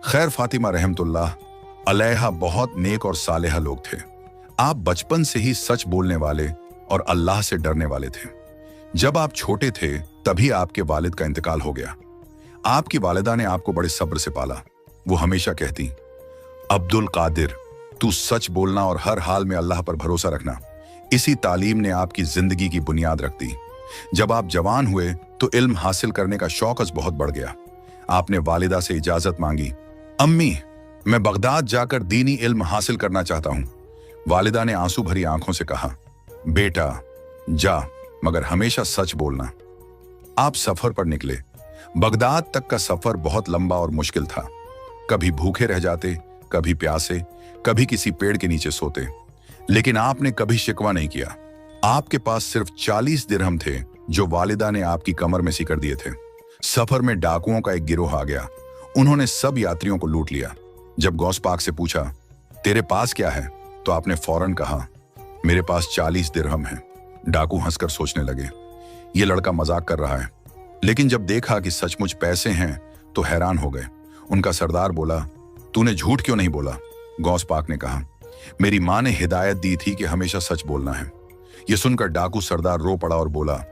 खैर फातिमा रहमतुल्लाह अलैहा बहुत नेक और सालेहा लोग थे। आप बचपन से ही सच बोलने वाले और अल्लाह से डरने वाले थे। जब आप छोटे थे तभी आपके वालिद का इंतकाल हो गया। आपकी वालिदा ने आपको बड़े सब्र से पाला। वो हमेशा कहती, अब्दुल कादिर, तू सच बोलना और हर हाल में अल्लाह पर भरोसा रखना। इसी तालीम ने आपकी जिंदगी की बुनियाद रख दी। जब आप जवान हुए तो इल्म हासिल करने का शौक बहुत बढ़ गया। आपने वालिदा से इजाजत मांगी, अम्मी मैं बगदाद जाकर दीनी इल्म हासिल करना चाहता हूं। वालिदा ने आंसू भरी आंखों से कहा, बेटा जा, मगर हमेशा सच बोलना। आप सफर पर निकले। बगदाद तक का सफर बहुत लंबा और मुश्किल था। कभी भूखे रह जाते, कभी प्यासे, कभी किसी पेड़ के नीचे सोते, लेकिन आपने कभी शिकवा नहीं किया। आपके पास सिर्फ 40 दिरहम थे जो वालिदा ने आपकी कमर में सिकर दिए थे। सफर में डाकुओं का एक गिरोह आ गया। उन्होंने सब यात्रियों को लूट लिया। जब गौस पाक से पूछा, तेरे पास क्या है, तो आपने फौरन कहा, मेरे पास 40 दिरहम है। डाकू हंसकर सोचने लगे, ये लड़का मजाक कर रहा है। लेकिन जब देखा कि सचमुच पैसे हैं तो हैरान हो गए। उनका सरदार बोला, तूने झूठ क्यों नहीं बोला? गौस पाक ने कहा, मेरी माँ ने हिदायत दी थी कि हमेशा सच बोलना है। यह सुनकर डाकू सरदार रो पड़ा और बोला,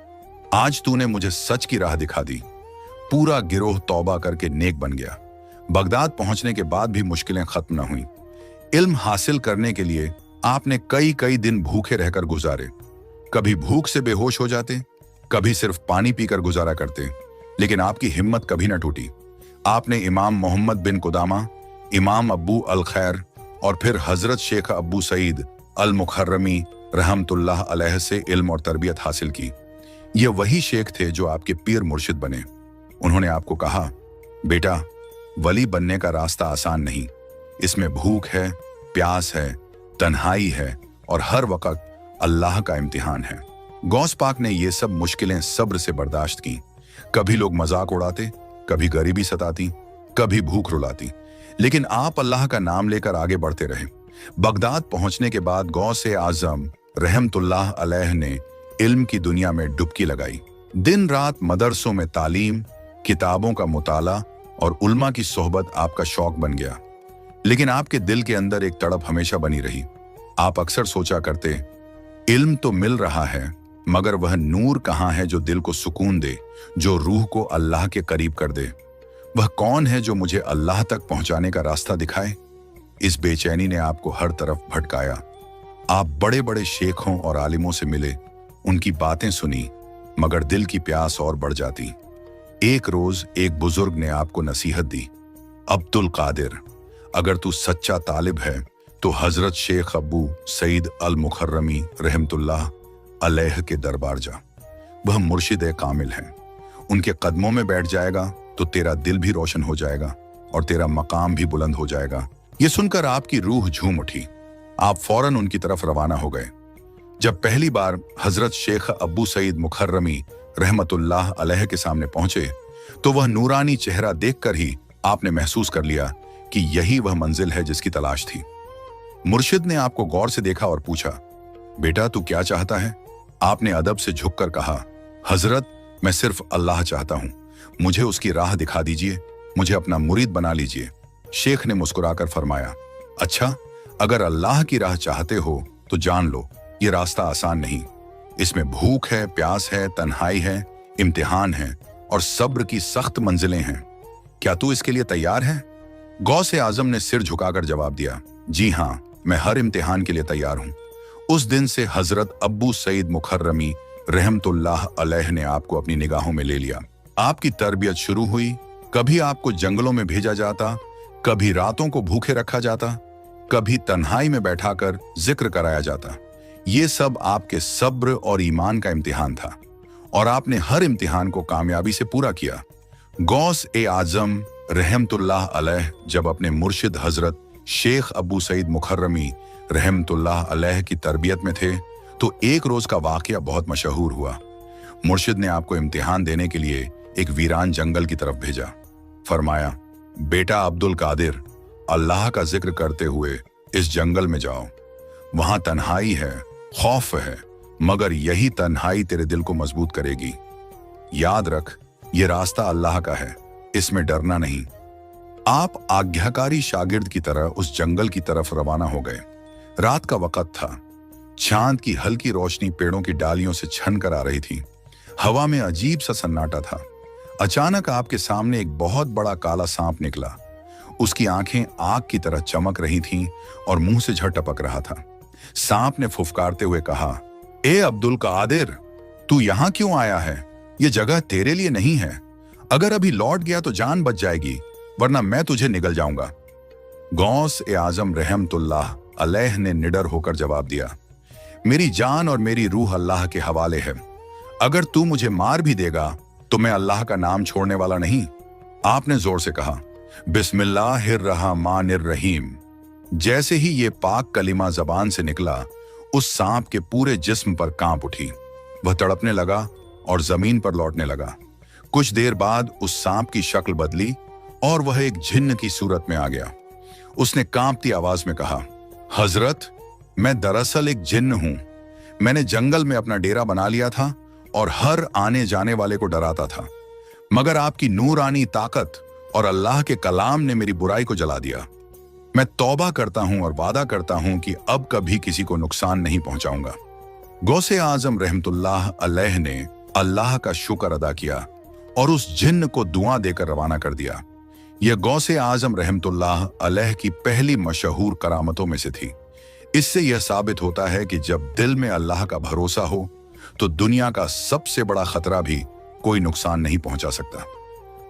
आज तूने मुझे सच की राह दिखा दी। पूरा गिरोह तौबा करके नेक बन गया। बगदाद पहुंचने के बाद भी मुश्किलें खत्म न हुई। इल्म हासिल करने के लिए आपने कई कई दिन भूखे रहकर गुजारे। कभी भूख से बेहोश हो जाते, कभी सिर्फ पानी पीकर गुजारा करते, लेकिन आपकी हिम्मत कभी न टूटी। आपने इमाम मोहम्मद बिन कुदामा, इमाम अब्बू अल खैर और फिर हजरत शेख अब्बू सईद अल मुखर्रमी रहमतुल्लाह अलैह से इल्म और तरबियत हासिल की। ये वही शेख थे जो आपके पीर मुर्शिद बने। उन्होंने आपको कहा, बेटा वली बनने का रास्ता आसान नहीं। इसमें भूख है, प्यास है, तन्हाई है और हर वक्त अल्लाह का इम्तिहान है। गौस पाक ने ये सब मुश्किलें सब्र से बर्दाश्त की। कभी लोग मजाक उड़ाते, कभी गरीबी सताती, कभी भूख रुलाती, लेकिन आप अल्लाह का नाम लेकर आगे बढ़ते रहे। बगदाद पहुंचने के बाद गौस ए आज़म रहमतुल्लाह अलैह ने इल्म की दुनिया में डुबकी लगाई। दिन रात मदरसों में तालीम, किताबों का मुताला और उल्मा की सोहबत आपका शौक बन गया। लेकिन आपके दिल के अंदर एक तड़प हमेशा बनी रही। आप अक्सर सोचा करते, इल्म तो मिल रहा है, मगर वह नूर कहाँ है जो दिल को सुकून दे, जो रूह को अल्लाह के करीब कर दे? वह कौन है जो मुझे अल्लाह तक पहुंचाने का रास्ता दिखाए? इस बेचैनी ने आपको हर तरफ भटकाया। आप बड़े बड़े शेखों और आलिमों से मिले, उनकी बातें सुनी, मगर दिल की प्यास और बढ़ जाती। एक रोज एक बुजुर्ग ने आपको नसीहत दी, अब्दुल कादिर, अगर तू सच्चा तालिब है तो हजरत शेख अब्बू सईद अल मुखर्रमी रहमतुल्लाह अलैह के दरबार जा। वह मुर्शिद कामिल हैं। उनके कदमों में बैठ जाएगा तो तेरा दिल भी रोशन हो जाएगा और तेरा मकाम भी बुलंद हो जाएगा। ये सुनकर आपकी रूह झूम उठी। आप फौरन उनकी तरफ रवाना हो गए। जब पहली बार हजरत शेख अब्बू सईद मुखर्रमी रहमतुल्लाह अलैह के सामने पहुंचे तो वह नूरानी चेहरा देखकर ही आपने महसूस कर लिया कि यही वह मंजिल है जिसकी तलाश थी। मुर्शिद ने आपको गौर से देखा और पूछा, बेटा तू क्या चाहता है? आपने अदब से झुककर कहा, हजरत मैं सिर्फ अल्लाह चाहता हूं, मुझे उसकी राह दिखा दीजिए, मुझे अपना मुरीद बना लीजिए। शेख ने मुस्कुराकर फरमाया, अच्छा अगर अल्लाह की राह चाहते हो तो जान लो ये रास्ता आसान नहीं। इसमें भूख है, प्यास है, तन्हाई है, इम्तिहान है और सब्र की सख्त मंजिलें हैं। क्या तू इसके लिए तैयार है? गौसे आजम ने सिर झुकाकर जवाब दिया, जी हां, मैं हर इम्तिहान के लिए तैयार हूं। उस दिन से हजरत अब्बू सईद मुखर्रमी रहमतुल्लाह अलैह ने आपको अपनी निगाहों में ले लिया। आपकी तरबियत शुरू हुई। कभी आपको जंगलों में भेजा जाता, कभी रातों को भूखे रखा जाता, कभी तन्हाई में बैठाकर जिक्र कराया जाता। ये सब आपके सब्र और ईमान का इम्तिहान था और आपने हर इम्तिहान को कामयाबी से पूरा किया। गौस आजम रहमतुल्लाह अलैह जब अपने मुर्शिद हजरत शेख अब्बू सईद मुखर्रमी रहमतुल्लाह अलैह की तरबियत में थे तो एक रोज का वाकया बहुत मशहूर हुआ। मुर्शिद ने आपको इम्तिहान देने के लिए एक वीरान जंगल की तरफ भेजा। फरमाया, बेटा अब्दुल कादिर, अल्लाह का जिक्र करते हुए इस जंगल में जाओ। वहां तन्हाई है, खौफ है, मगर यही तन्हाई तेरे दिल को मजबूत करेगी। याद रख, ये रास्ता अल्लाह का है, इसमें डरना नहीं। आप आज्ञाकारी शागिर्द की तरह उस जंगल की तरफ रवाना हो गए। रात का वक्त था। चांद की हल्की रोशनी पेड़ों की डालियों से छन कर आ रही थी। हवा में अजीब सा सन्नाटा था। अचानक आपके सामने एक बहुत बड़ा काला सांप निकला। उसकी आंखें आग की तरह चमक रही थीं और मुंह से झट टपक रहा था। सांप ने फुफकारते हुए कहा, ए अब्दुल कादिर, तू यहां क्यों आया है? ये जगह तेरे लिए नहीं है। अगर अभी लौट गया तो जान बच जाएगी, वरना मैं तुझे निगल जाऊंगा। गौस आजम रहमतुल्लाह अलैह ने निडर होकर जवाब दिया, मेरी जान और मेरी रूह अल्लाह के हवाले है। अगर तू मुझे मार भी देगा तो मैं अल्लाह का नाम छोड़ने वाला नहीं। आपने जोर से कहा, बिस्मिल्लाहिर्रहमानिर्रहीम। जैसे ही ये पाक कलिमा जबान से निकला, उस सांप के पूरे जिस्म पर कांप उठी। वह तड़पने लगा और जमीन पर लौटने लगा। कुछ देर बाद उस सांप की शक्ल बदली और वह एक जिन्न की सूरत में आ गया। उसने कांपती आवाज में कहा, हजरत, मैं दरअसल एक जिन्न हूं। मैंने जंगल में अपना डेरा बना लिया था और हर आने जाने वाले को डराता था, मगर आपकी नूरानी ताकत और अल्लाह के कलाम ने मेरी बुराई को जला दिया। मैं तौबा करता हूं और वादा करता हूं कि अब कभी किसी को नुकसान नहीं पहुंचाऊंगा। गौसे आजम रहमतुल्लाह अलैह ने अल्लाह का शुक्र अदा किया और उस जिन्न को दुआ देकर रवाना कर दिया। यह गौसे आजम रहमतुल्लाह अलैह की पहली मशहूर करामतों में से थी। इससे यह साबित होता है कि जब दिल में अल्लाह का भरोसा हो तो दुनिया का सबसे बड़ा खतरा भी कोई नुकसान नहीं पहुंचा सकता।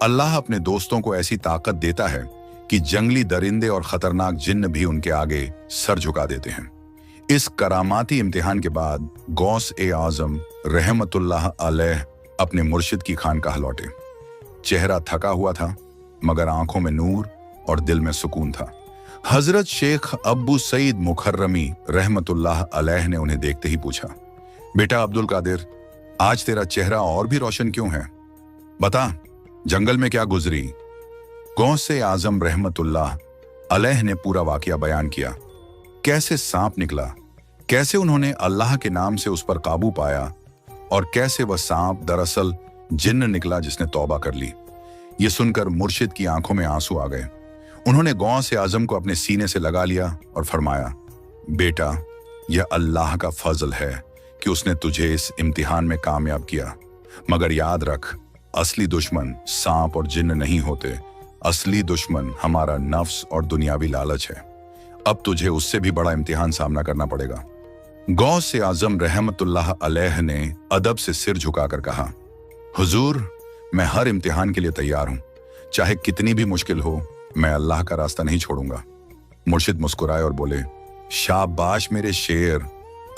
अल्लाह अपने दोस्तों को ऐसी ताकत देता है कि जंगली दरिंदे और खतरनाक जिन्न भी उनके आगे सर झुका देते हैं। इस करामाती इम्तिहान के बाद गौस आजम रहमतुल्लाह अलैह अपने मुर्शिद की खानकाह लौटे। चेहरा थका हुआ था, मगर आंखों में नूर और दिल में सुकून था। हजरत शेख अब्बू सईद मुखर्रमी रहमतुल्लाह अलैह ने उन्हें देखते ही पूछा, बेटा अब्दुल कादिर, आज तेरा चेहरा और भी रोशन क्यों है? बता, जंगल में क्या गुजरी? गौसे आजम रहमतुल्लाह अलैह ने पूरा वाकया बयान किया। कैसे सांप निकला, कैसे उन्होंने अल्लाह के नाम से उस पर काबू पाया और कैसे वह सांप दरअसल जिन्न निकला जिसने तौबा कर ली। ये सुनकर मुर्शिद की आंखों में आंसू आ गए। उन्होंने गौसे आजम को अपने सीने से लगा लिया और फरमाया, बेटा, यह अल्लाह का फजल है कि उसने तुझे इस इम्तिहान में कामयाब किया। मगर याद रख, असली दुश्मन सांप और जिन्न नहीं होते। असली दुश्मन हमारा नफ्स और दुनियावी लालच है। अब तुझे उससे भी बड़ा इम्तिहान सामना करना पड़ेगा। गौसे आजम रहमतुल्लाह अलैह ने अदब से सिर झुकाकर कहा, हुजूर, मैं हर इम्तिहान के लिए तैयार हूं। चाहे कितनी भी मुश्किल हो, मैं अल्लाह का रास्ता नहीं छोड़ूंगा। मुर्शिद मुस्कुराए और बोले, शाबाश मेरे शेर।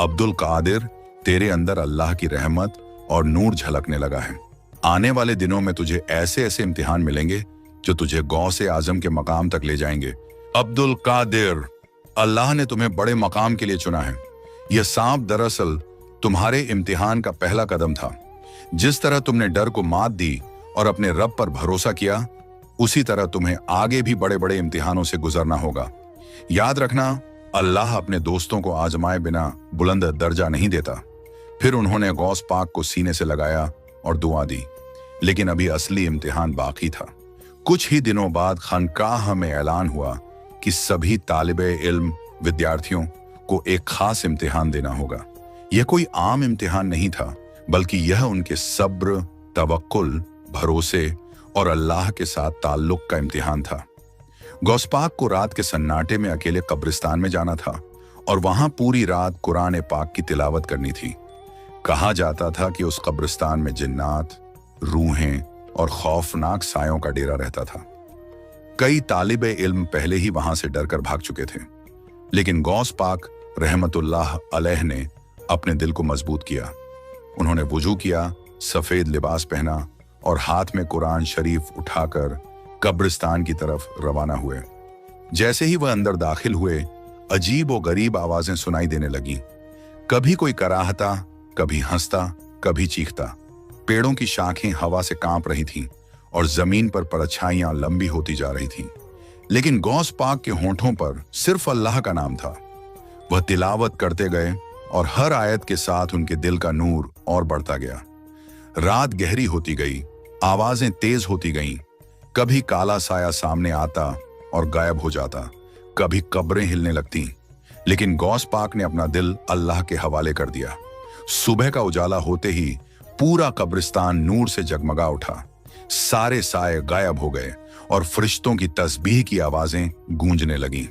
अब्दुल कादिर, तेरे अंदर अल्लाह की रहमत और नूर झलकने लगा है। आने वाले दिनों में तुझे ऐसे ऐसे इम्तिहान मिलेंगे जो तुझे गौसे आजम के मकाम तक ले जाएंगे। अब्दुल कादिर, अल्लाह ने तुम्हें बड़े मकाम के लिए चुना है। यह सांप दरअसल तुम्हारे इम्तिहान का पहला कदम था। जिस तरह तुमने डर को मात दी और अपने रब पर भरोसा किया, उसी तरह तुम्हें आगे भी बड़े बड़े इम्तिहानों से गुजरना होगा। याद रखना, अल्लाह अपने दोस्तों को आजमाए बिना बुलंद दर्जा नहीं देता। फिर उन्होंने गौस पाक को सीने से लगाया और दुआ दी। लेकिन अभी असली इम्तिहान बाकी था। कुछ ही दिनों बाद खानकाह में ऐलान हुआ कि सभी तालिबे इल्म विद्यार्थियों को एक खास इम्तिहान देना होगा। यह कोई आम इम्तिहान नहीं था, बल्कि यह उनके सब्र, तवक्कुल, भरोसे और अल्लाह के साथ ताल्लुक का इम्तिहान था। गौस पाक को रात के सन्नाटे में अकेले कब्रिस्तान में जाना था और वहां पूरी रात कुरान पाक की तिलावत करनी थी। कहा जाता था कि उस कब्रिस्तान में जिन्नात, रूहें और खौफनाक सायों का डेरा रहता था। कई तालिबे इल्म पहले ही वहां से डरकर भाग चुके थे, लेकिन गौस पाक रहमतुल्लाह अलैह ने अपने दिल को मजबूत किया। उन्होंने वुजू किया, सफेद लिबास पहना और हाथ में कुरान शरीफ उठाकर कब्रिस्तान की तरफ रवाना हुए। जैसे ही वह अंदर दाखिल हुए, अजीब और गरीब आवाजें सुनाई देने लगीं। कभी कोई कराहता, कभी हंसता, कभी चीखता। पेड़ों की शाखें हवा से कांप रही थीं और जमीन पर परछाइयां लंबी होती जा रही थीं। लेकिन गौस पाक के होंठों पर सिर्फ अल्लाह का नाम था। वह तिलावत करते गए और हर आयत के साथ उनके दिल का नूर और बढ़ता गया। रात गहरी होती गई, आवाजें तेज होती गईं। कभी काला साया सामने आता और गायब हो जाता, कभी कब्रें हिलने लगती। लेकिन गौस पाक ने अपना दिल अल्लाह के हवाले कर दिया। सुबह का उजाला होते ही पूरा कब्रिस्तान नूर से जगमगा उठा। सारे साए गायब हो गए और फरिश्तों की तस्बीह की आवाजें गूंजने लगीं।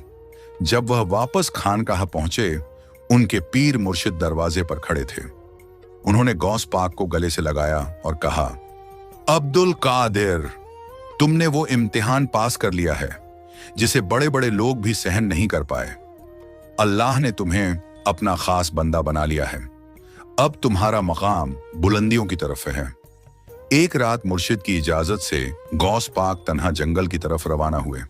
जब वह वापस खानकाह पहुंचे, उनके पीर मुर्शिद दरवाजे पर खड़े थे। उन्होंने गौस पाक को गले से लगाया और कहा, अब्दुल कादिर, तुमने वो इम्तिहान पास कर लिया है जिसे बड़े बड़े लोग भी सहन नहीं कर पाए। अल्लाह ने तुम्हें अपना खास बंदा बना लिया है। अब तुम्हारा मकाम बुलंदियों की तरफ है। एक रात मुर्शिद की इजाजत से गौस पाक तन्हा जंगल की तरफ रवाना हुए।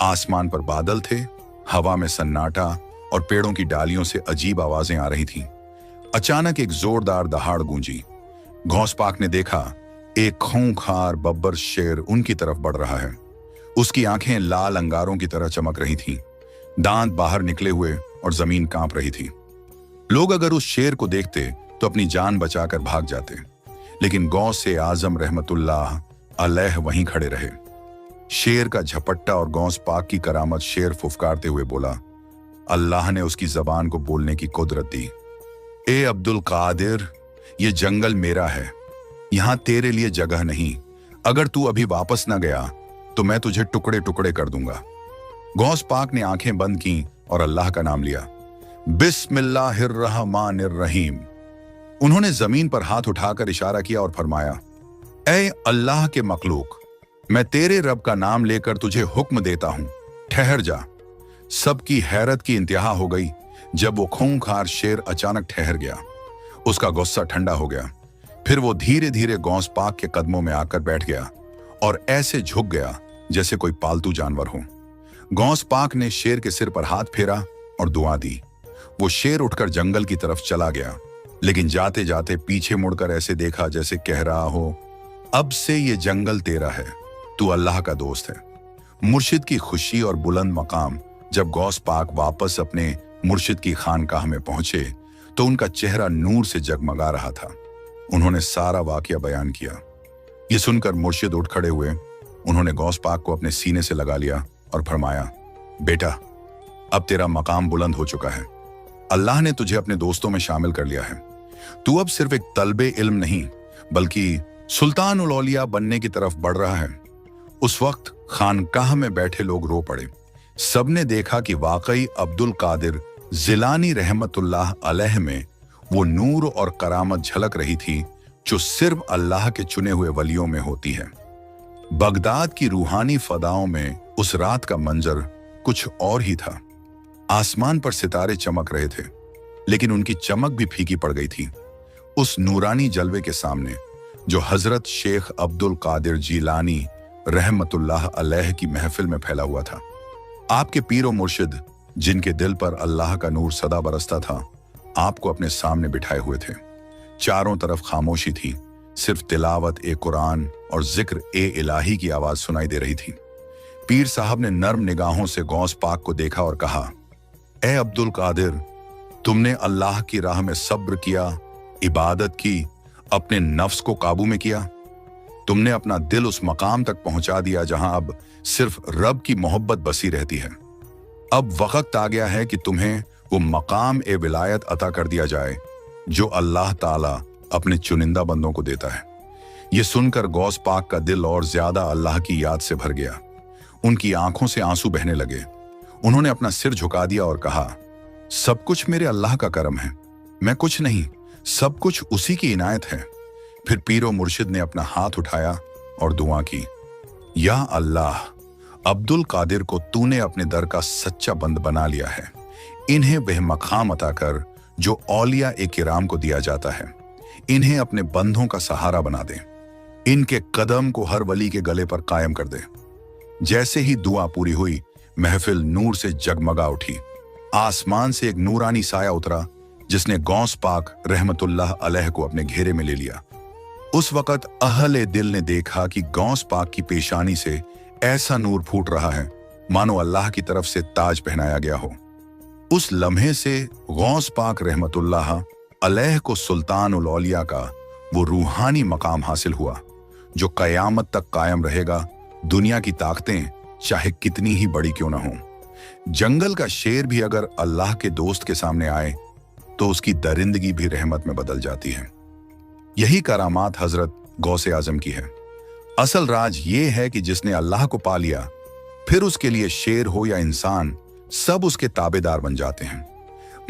आसमान पर बादल थे, हवा में सन्नाटा और पेड़ों की डालियों से अजीब आवाजें आ रही थीं। अचानक एक जोरदार दहाड़ गूंजी। गौस पाक ने देखा, एक खूंखार बब्बर शेर उनकी तरफ बढ़ रहा है। उसकी आंखें लाल अंगारों की तरह चमक रही थीं, दांत बाहर निकले हुए और जमीन कांप रही थी। लोग अगर उस शेर को देखते तो अपनी जान बचाकर भाग जाते, लेकिन गौसे आजम रहमतुल्लाह अलैह वहीं खड़े रहे। शेर का झपट्टा और गौस पाक की करामत। शेर फुफकारते हुए बोला, अल्लाह ने उसकी जबान को बोलने की कुदरत दी। ए अब्दुल कादिर, ये जंगल मेरा है, यहां तेरे लिए जगह नहीं। अगर तू अभी वापस न गया तो मैं तुझे टुकड़े टुकड़े कर दूंगा। गौस पाक ने आंखें बंद की और अल्लाह का नाम लिया, बिस्मिल्लाहिर्रहमानिर्रहीम। उन्होंने जमीन पर हाथ उठाकर इशारा किया और फरमाया, ऐ अल्लाह के मखलूक, मैं तेरे रब का नाम लेकर तुझे हुक्म देता हूं, ठहर जा। सबकी हैरत की इंतहा हो गई जब वो खूंखार शेर अचानक ठहर गया। उसका गुस्सा ठंडा हो गया। फिर वो धीरे धीरे गौस पाक के कदमों में आकर बैठ गया और ऐसे झुक गया जैसे कोई पालतू जानवर हो। गौस पाक ने शेर के सिर पर हाथ फेरा और दुआ दी। वो शेर उठकर जंगल की तरफ चला गया, लेकिन जाते जाते पीछे मुड़कर ऐसे देखा जैसे कह रहा हो, अब से ये जंगल तेरा है, तू अल्लाह का दोस्त है। मुर्शिद की खुशी और बुलंद मकाम। जब गौस पाक वापस अपने मुर्शिद की खानकाह में पहुंचे तो उनका चेहरा नूर से जगमगा रहा था। उन्होंने सारा वाकया बयान किया। ये सुनकर मुर्शिद उठ खड़े हुए। उन्होंने गौस पाक को अपने सीने से लगा लिया और फरमाया, बेटा, अब तेरा मकाम बुलंद हो चुका है। अल्लाह ने तुझे अपने दोस्तों में शामिल कर लिया है। तू अब सिर्फ एक तलबे इल्म नहीं, बल्कि सुल्तानुल औलिया बनने की तरफ बढ़ रहा है। उस वक्त खानकाह में बैठे लोग रो पड़े। सबने देखा कि वाकई अब्दुल कादिर जिलानी रहमतुल्लाह अलैह में वो नूर और करामत झलक रही थी जो सिर्फ अल्लाह के चुने हुए वलियों में होती है। बगदाद की रूहानी फदाओं में उस रात का मंजर कुछ और ही था। आसमान पर सितारे चमक रहे थे, लेकिन उनकी चमक भी फीकी पड़ गई थी। उस नूरानी जलवे के सामने जो हजरत शेख अब्दुल कादिर जीलानी रहमतुल्लाह अलैह की महफिल में फैला हुआ था। आपके पीर और मुर्शिद, जिनके दिल पर अल्लाह का नूर सदा बरसता था, आपको अपने सामने बिठाए हुए थे। चारों तरफ खामोशी थी, सिर्फ तिलावत ए कुरान और जिक्र ए इलाही की आवाज सुनाई दे रही थी। पीर साहब ने नर्म निगाहों से गौस पाक को देखा और कहा, ए अब्दुल कादिर, तुमने अल्लाह की राह में सब्र किया, इबादत की, अपने नफ्स को काबू में किया। तुमने अपना दिल उस मकाम तक पहुंचा दिया जहां अब सिर्फ रब की मोहब्बत बसी रहती है। अब वक्त आ गया है कि तुम्हें वो मकाम ए विलायत अता कर दिया जाए जो अल्लाह ताला अपने चुनिंदा बंदों को देता है। ये सुनकर गौस पाक का दिल और ज्यादा अल्लाह की याद से भर गया। उनकी आंखों से आंसू बहने लगे। उन्होंने अपना सिर झुका दिया और कहा, सब कुछ मेरे अल्लाह का करम है, मैं कुछ नहीं, सब कुछ उसी की इनायत है। फिर पीरो मुर्शिद ने अपना हाथ उठाया और दुआ की, या अल्लाह, अब्दुल कादिर को तूने अपने दर का सच्चा बंद बना लिया है। इन्हें वह मकाम अता कर जो औलिया ए किराम को दिया जाता है। इन्हें अपने बंधों का सहारा बना दे। इनके कदम को हर वली के गले पर कायम कर दे। जैसे ही दुआ पूरी हुई, महफिल नूर से जगमगा उठी। आसमान से एक नूरानी साया उतरा जिसने गौस पाक रहमतुल्लाह अलैह को अपने घेरे में ले लिया। उस वक़्त अहले दिल ने देखा कि गौस पाक की पेशानी से ऐसा नूर फूट रहा है मानो अल्लाह की तरफ से ताज पहनाया गया हो। उस लम्हे से गौस पाक रहमतुल्लाह अलैह को सुल्तान उल औलिया का वो रूहानी मकाम हासिल हुआ जो कयामत तक कायम रहेगा। दुनिया की ताकतें चाहे कितनी ही बड़ी क्यों ना हो, जंगल का शेर भी अगर अल्लाह के दोस्त के सामने आए तो उसकी दरिंदगी भी रहमत में बदल जाती है। यही करामात हजरत गौसे आजम की है। असल राज ये है कि जिसने अल्लाह को पा लिया, फिर उसके लिए शेर हो या इंसान, सब उसके ताबेदार बन जाते हैं।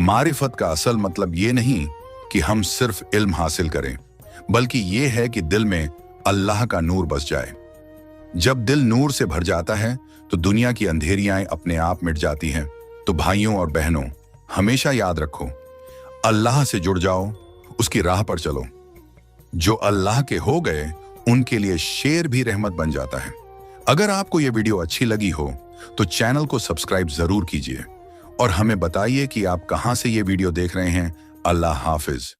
मारिफत का असल मतलब ये नहीं कि हम सिर्फ इल्म हासिल करें, बल्कि ये है कि दिल में अल्लाह का नूर बस जाए। जब दिल नूर से भर जाता है तो दुनिया की अंधेरियां अपने आप मिट जाती हैं। तो भाइयों और बहनों, हमेशा याद रखो, अल्लाह से जुड़ जाओ, उसकी राह पर चलो। जो अल्लाह के हो गए उनके लिए शेर भी रहमत बन जाता है। अगर आपको यह वीडियो अच्छी लगी हो तो चैनल को सब्सक्राइब जरूर कीजिए और हमें बताइए कि आप कहां से ये वीडियो देख रहे हैं। अल्लाह हाफिज।